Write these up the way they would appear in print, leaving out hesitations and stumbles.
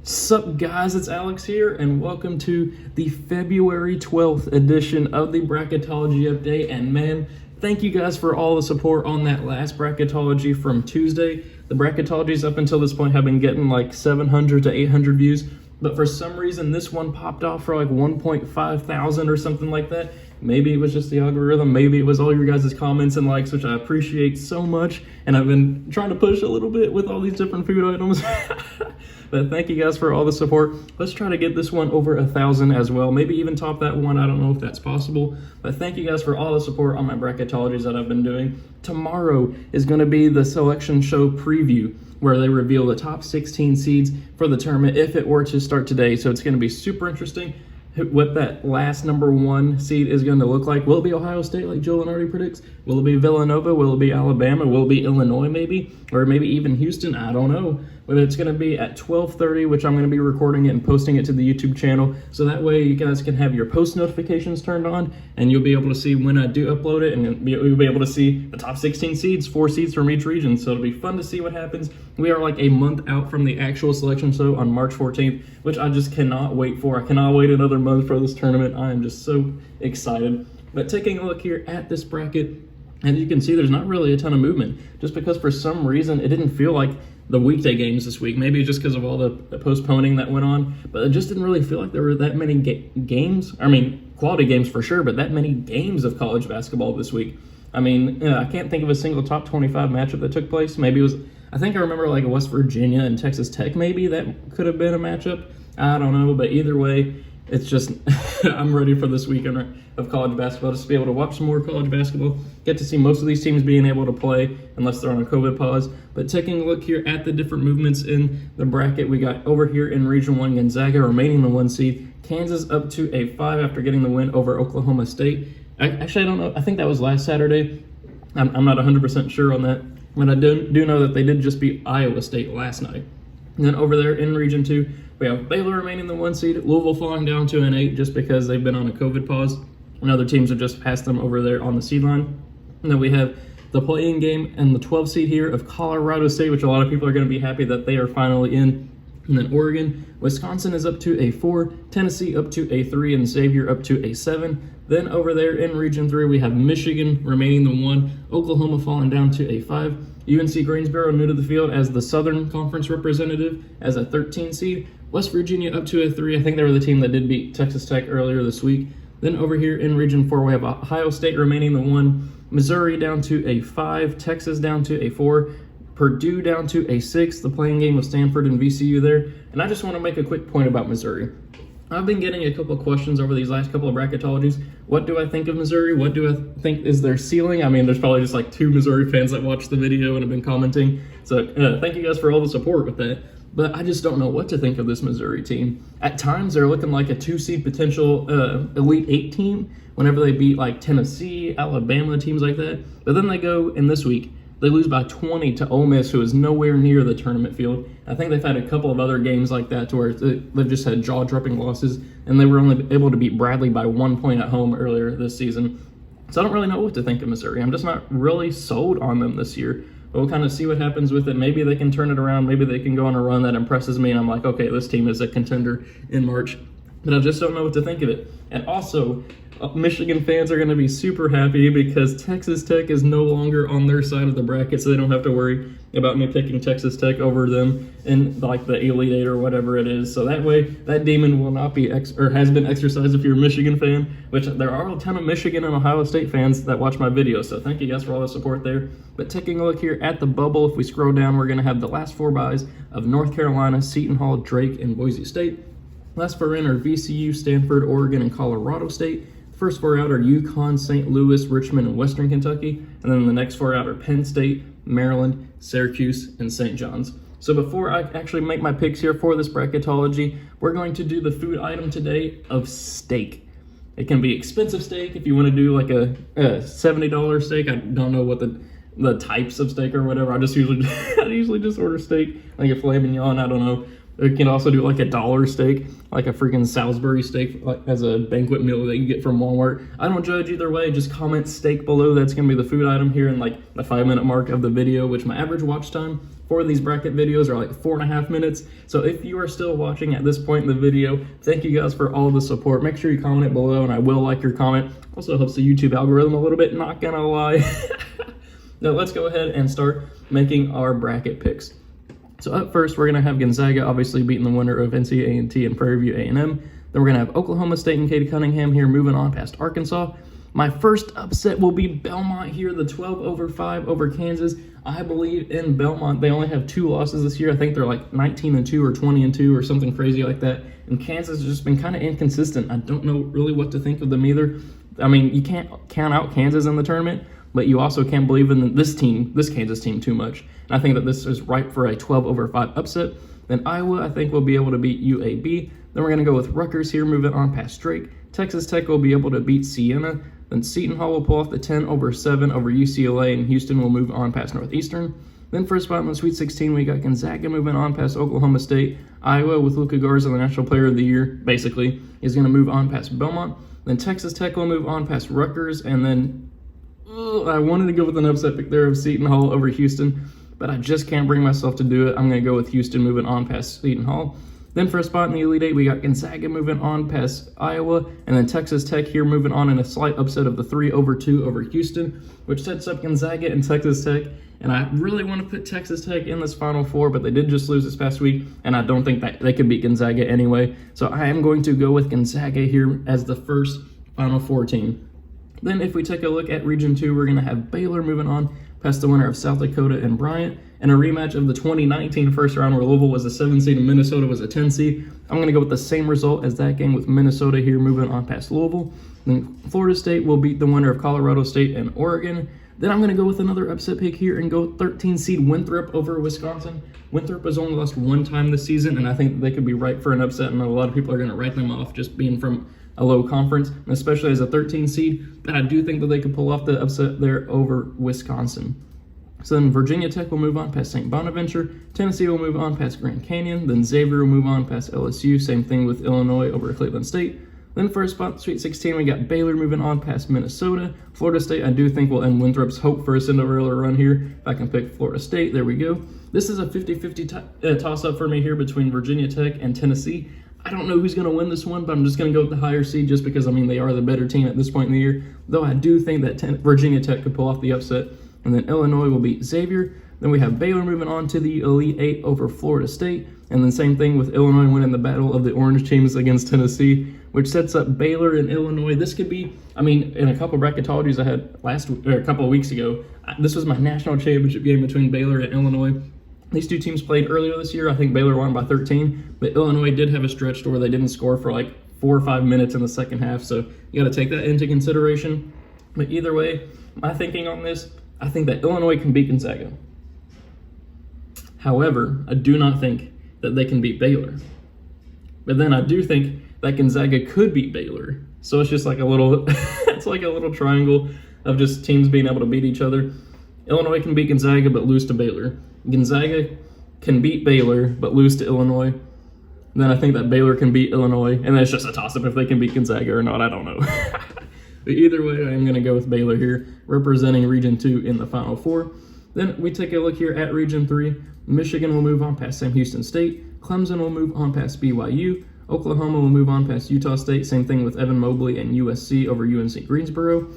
Sup guys, it's Alex here, and welcome to the February 12th edition of the Bracketology update. And man, thank you guys for all the support on that last Bracketology from Tuesday. The Bracketologies up until this point have been getting like 700 to 800 views, but for some reason this one popped off for like 1.5 thousand or something like that. Maybe it was just the algorithm, maybe it was all your guys' comments and likes, which I appreciate so much, and I've been trying to push a little bit with all these different food items. But thank you guys for all the support. Let's try to get this one over 1,000 as well. Maybe even top that one. I don't know if that's possible. But thank you guys for all the support on my bracketologies that I've been doing. Tomorrow is going to be the selection show preview, where they reveal the top 16 seeds for the tournament if it were to start today. So it's going to be super interesting what that last number one seed is going to look like. Will it be Ohio State like Joe Lunardi predicts? Will it be Villanova? Will it be Alabama? Will it be Illinois maybe? Or maybe even Houston? I don't know. But it's going to be at 12:30, which I'm going to be recording it and posting it to the YouTube channel. So that way you guys can have your post notifications turned on, and you'll be able to see when I do upload it, and you'll be able to see the top 16 seeds, 4 seeds from each region. So it'll be fun to see what happens. We are like a month out from the actual selection show on March 14th, which I just cannot wait for. I cannot wait another month for this tournament. I am just so excited. But taking a look here at this bracket, and you can see there's not really a ton of movement, just because for some reason it didn't feel like the weekday games this week. Maybe just because of all the postponing that went on, but it just didn't really feel like there were that many games. I mean, quality games for sure, but that many games of college basketball this week. I mean, I can't think of a single top 25 matchup that took place. Maybe it was, I think I remember like West Virginia and Texas Tech, maybe that could have been a matchup. I don't know, but either way, it's just, I'm ready for this weekend of college basketball, just to be able to watch some more college basketball, get to see most of these teams being able to play unless they're on a COVID pause. But taking a look here at the different movements in the bracket, we got over here in Region 1, Gonzaga remaining the 1 seed, Kansas up to a 5 after getting the win over Oklahoma State. Actually, I don't know, I think that was last Saturday. I'm not 100% sure on that, but I do know that they did just beat Iowa State last night. And then over there in Region 2, we have Baylor remaining the 1 seed, Louisville falling down to an 8 just because they've been on a COVID pause, and other teams have just passed them over there on the seed line. And then we have the play-in game and the 12 seed here of Colorado State, which a lot of people are going to be happy that they are finally in. And then Oregon, Wisconsin is up to a 4, Tennessee up to a 3, and Xavier up to a 7. Then over there in Region 3, we have Michigan remaining the 1, Oklahoma falling down to a 5, UNC Greensboro new to the field as the Southern Conference representative as a 13 seed, West Virginia up to a 3. I think they were the team that did beat Texas Tech earlier this week. Then over here in Region 4, we have Ohio State remaining the 1, Missouri down to a 5, Texas down to a 4, Purdue down to a 6, the playing game of Stanford and VCU there. And I just want to make a quick point about Missouri. I've been getting a couple of questions over these last couple of bracketologies. What do I think of Missouri? What do I think is their ceiling? I mean, there's probably just like 2 Missouri fans that watched the video and have been commenting. So thank you guys for all the support with that. But I just don't know what to think of this Missouri team. At times, they're looking like a 2-seed potential Elite 8 team whenever they beat like Tennessee, Alabama, teams like that. But then they go in this week, they lose by 20 to Ole Miss, who is nowhere near the tournament field. I think they've had a couple of other games like that to where they've just had jaw-dropping losses, and they were only able to beat Bradley by 1 point at home earlier this season. So I don't really know what to think of Missouri. I'm just not really sold on them this year. But we'll kind of see what happens with it. Maybe they can turn it around. Maybe they can go on a run that impresses me, and I'm like, okay, this team is a contender in March. But I just don't know what to think of it. And also, Michigan fans are going to be super happy because Texas Tech is no longer on their side of the bracket, so they don't have to worry about me picking Texas Tech over them in like the Elite 8 or whatever it is. So that way, that demon will not be has been exercised if you're a Michigan fan, which there are a ton of Michigan and Ohio State fans that watch my videos. So thank you guys for all the support there. But taking a look here at the bubble, if we scroll down, we're going to have the last 4 byes of North Carolina, Seton Hall, Drake, and Boise State. Last 4 in are VCU, Stanford, Oregon, and Colorado State. First 4 out are UConn, St. Louis, Richmond, and Western Kentucky. And then the next 4 out are Penn State, Maryland, Syracuse, and St. John's. So before I actually make my picks here for this bracketology, we're going to do the food item today of steak. It can be expensive steak if you want to do like a $70 steak. I don't know what the types of steak or whatever. I usually just order steak, like a filet mignon, I don't know. You can also do like a $1 steak, like a freaking Salisbury steak, like as a banquet meal that you get from Walmart. I don't judge either way. Just comment steak below. That's going to be the food item here in like the 5-minute mark of the video, which my average watch time for these bracket videos are like 4.5 minutes. So if you are still watching at this point in the video, thank you guys for all the support. Make sure you comment it below, and I will like your comment. Also helps the YouTube algorithm a little bit, not gonna lie. Now let's go ahead and start making our bracket picks. So up first, we're gonna have Gonzaga obviously beating the winner of NC A&T and Prairie View A&M. Then we're gonna have Oklahoma State and Cade Cunningham here moving on past Arkansas. My first upset will be Belmont here, the 12-5 over Kansas. I believe in Belmont. They only have 2 losses this year. I think they're like 19-2 or 20-2 or something crazy like that. And Kansas has just been kind of inconsistent. I don't know really what to think of them either. I mean, you can't count out Kansas in the tournament, but you also can't believe in this Kansas team too much. And I think that this is ripe for a 12-5 upset. Then Iowa, I think, will be able to beat UAB. Then we're going to go with Rutgers here, moving on past Drake. Texas Tech will be able to beat Siena. Then Seton Hall will pull off the 10-7 over UCLA, and Houston will move on past Northeastern. Then for a spot in the Sweet 16, we got Gonzaga moving on past Oklahoma State. Iowa, with Luka Garza, the National Player of the Year, basically, is going to move on past Belmont. Then Texas Tech will move on past Rutgers, and then I wanted to go with an upset pick there of Seton Hall over Houston, but I just can't bring myself to do it. I'm going to go with Houston moving on past Seton Hall. Then for a spot in the Elite Eight, we got Gonzaga moving on past Iowa, and then Texas Tech here moving on in a slight upset of the 3-2 over Houston, which sets up Gonzaga and Texas Tech. And I really want to put Texas Tech in this Final Four, but they did just lose this past week, and I don't think that they could beat Gonzaga anyway. So I am going to go with Gonzaga here as the first Final Four team. Then if we take a look at Region 2, we're going to have Baylor moving on past the winner of South Dakota and Bryant, and a rematch of the 2019 first round where Louisville was a 7 seed and Minnesota was a 10 seed. I'm going to go with the same result as that game with Minnesota here moving on past Louisville. Then Florida State will beat the winner of Colorado State and Oregon. Then I'm going to go with another upset pick here and go 13 seed Winthrop over Wisconsin. Winthrop has only lost 1 time this season, and I think they could be ripe for an upset, and a lot of people are going to write them off just being from a low conference, especially as a 13 seed. But I do think that they could pull off the upset there over Wisconsin. So then Virginia Tech will move on past St. Bonaventure. Tennessee will move on past Grand Canyon. Then Xavier will move on past LSU. Same thing with Illinois over Cleveland State. Then for a spot, Sweet 16, we got Baylor moving on past Minnesota. Florida State, I do think, will end Winthrop's hope for a Cinderella run here. If I can pick Florida State, there we go. This is a 50-50 toss-up for me here between Virginia Tech and Tennessee. I don't know who's going to win this one, but I'm just going to go with the higher seed just because, I mean, they are the better team at this point in the year. Though I do think that Virginia Tech could pull off the upset. And then Illinois will beat Xavier. Then we have Baylor moving on to the Elite Eight over Florida State. And then same thing with Illinois winning the battle of the orange teams against Tennessee, which sets up Baylor and Illinois. This could be, I mean, in a couple of bracketologies I had a couple of weeks ago, this was my national championship game between Baylor and Illinois. These two teams played earlier this year. I think Baylor won by 13, but Illinois did have a stretch to where they didn't score for like 4 or 5 minutes in the second half. So you got to take that into consideration. But either way, my thinking on this, I think that Illinois can beat Gonzaga. However, I do not think that they can beat Baylor. But then I do think that Gonzaga could beat Baylor. So it's just like a little, it's like a little triangle of just teams being able to beat each other. Illinois can beat Gonzaga but lose to Baylor. Gonzaga can beat Baylor but lose to Illinois. Then I think that Baylor can beat Illinois, and then it's just a toss-up if they can beat Gonzaga or not. I don't know. But either way, I am going to go with Baylor here, representing Region 2 in the Final Four. Then we take a look here at Region 3. Michigan will move on past Sam Houston State. Clemson will move on past BYU. Oklahoma will move on past Utah State. Same thing with Evan Mobley and USC over UNC Greensboro.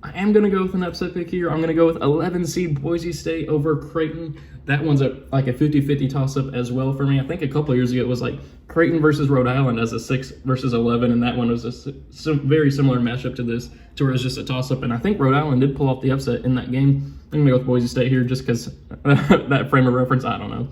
I am going to go with an upset pick here. I'm going to go with 11 seed Boise State over Creighton. That one's like a 50-50 toss-up as well for me. I think a couple of years ago it was like Creighton versus Rhode Island as a 6 versus 11, and that one was a very similar matchup to this, to where it's just a toss-up. And I think Rhode Island did pull off the upset in that game. I'm going to go with Boise State here just because that frame of reference, I don't know.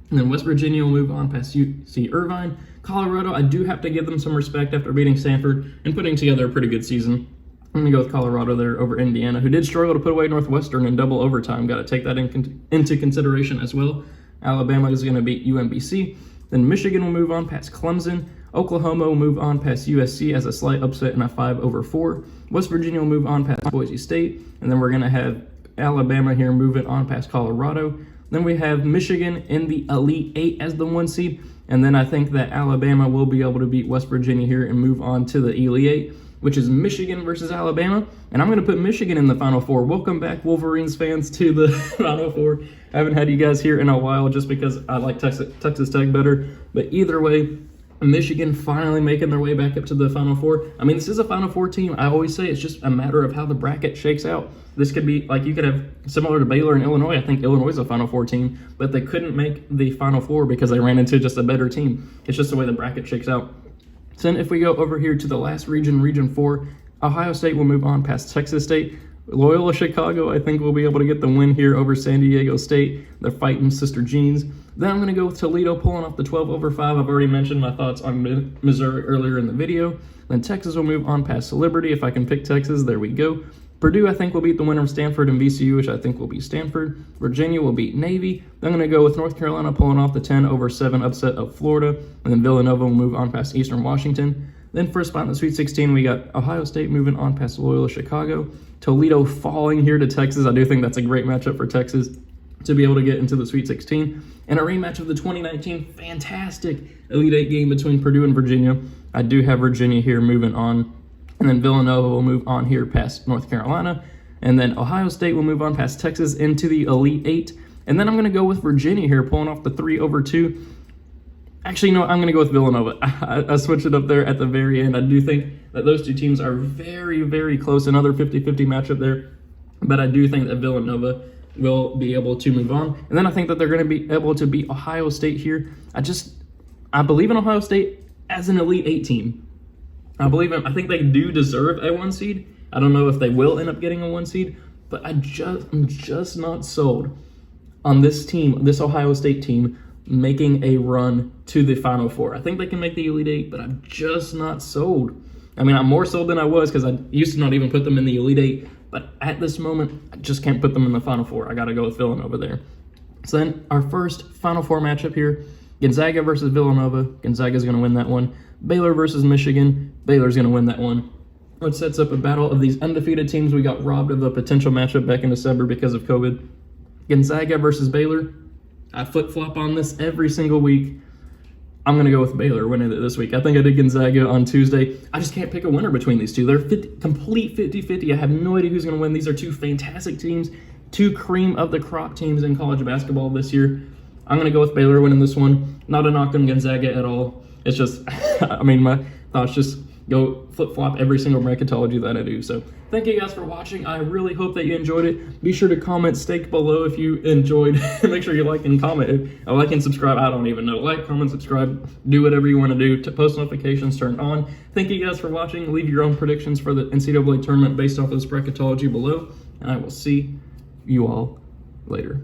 And then West Virginia will move on past UC Irvine. Colorado, I do have to give them some respect after beating Stanford and putting together a pretty good season. I'm going to go with Colorado there over Indiana, who did struggle to put away Northwestern in double overtime. Got to take that into consideration as well. Alabama is going to beat UMBC. Then Michigan will move on past Clemson. Oklahoma will move on past USC as a slight upset in a 5-4. West Virginia will move on past Boise State. And then we're going to have Alabama here moving on past Colorado. Then we have Michigan in the Elite Eight as the 1 seed. And then I think that Alabama will be able to beat West Virginia here and move on to the Elite Eight. which is Michigan versus Alabama. And I'm going to put Michigan in the Final Four. Welcome back, Wolverines fans, to the Final Four. I haven't had you guys here in a while just because I like Texas Tech better. But either way, Michigan finally making their way back up to the Final Four. I mean, this is a Final Four team. I always say it's just a matter of how the bracket shakes out. This could be, like, you could have, similar to Baylor and Illinois, I think Illinois is a Final Four team, but they couldn't make the Final Four because they ran into just a better team. It's just the way the bracket shakes out. So then if we go over here to the last region, Region 4, Ohio State will move on past Texas State. Loyola Chicago, I think, will be able to get the win here over San Diego State. They're fighting Sister Jeans. Then I'm going to go with Toledo pulling off the 12/5. I've already mentioned my thoughts on Missouri earlier in the video. Then Texas will move on past Liberty. If I can pick Texas, there we go. Purdue, I think, will beat the winner of Stanford and VCU, which I think will be Stanford. Virginia will beat Navy. Then I'm going to go with North Carolina pulling off the 10/7 upset of Florida. And then Villanova will move on past Eastern Washington. Then for a spot in the Sweet 16, we got Ohio State moving on past Loyola Chicago. Toledo falling here to Texas. I do think that's a great matchup for Texas to be able to get into the Sweet 16. And a rematch of the 2019 fantastic Elite Eight game between Purdue and Virginia. I do have Virginia here moving on. And then Villanova will move on here past North Carolina. And then Ohio State will move on past Texas into the Elite Eight. And then I'm going to go with Virginia here, pulling off the 3/2. Actually, no, I'm going to go with Villanova. I switched it up there at the very end. I do think that those two teams are very, very close. Another 50-50 matchup there. But I do think that Villanova will be able to move on. And then I think that they're going to be able to beat Ohio State here. I believe in Ohio State as an Elite Eight team. I think they do deserve a 1 seed. I don't know if they will end up getting a 1 seed, but I'm just not sold on this team, this Ohio State team, making a run to the Final Four. I think they can make the Elite Eight, but I'm just not sold. I mean, I'm more sold than I was because I used to not even put them in the Elite Eight, but at this moment, I just can't put them in the Final Four. I got to go with Villanova there. So then our first Final Four matchup here, Gonzaga versus Villanova. Gonzaga's going to win that one. Baylor versus Michigan. Baylor's going to win that one. Which sets up a battle of these undefeated teams. We got robbed of a potential matchup back in December because of COVID. Gonzaga versus Baylor. I flip-flop on this every single week. I'm going to go with Baylor winning it this week. I think I did Gonzaga on Tuesday. I just can't pick a winner between these two. They're complete 50-50. I have no idea who's going to win. These are two fantastic teams, two cream of the crop teams in college basketball this year. I'm going to go with Baylor winning this one. Not a knock on Gonzaga at all. It's just, I mean, my thoughts just go flip-flop every single bracketology that I do. So thank you guys for watching. I really hope that you enjoyed it. Be sure to comment steak below if you enjoyed. Make sure you like and comment. Like and subscribe. I don't even know. Like, comment, subscribe. Do whatever you want to do. To post notifications turned on. Thank you guys for watching. Leave your own predictions for the NCAA tournament based off of this bracketology below. And I will see you all later.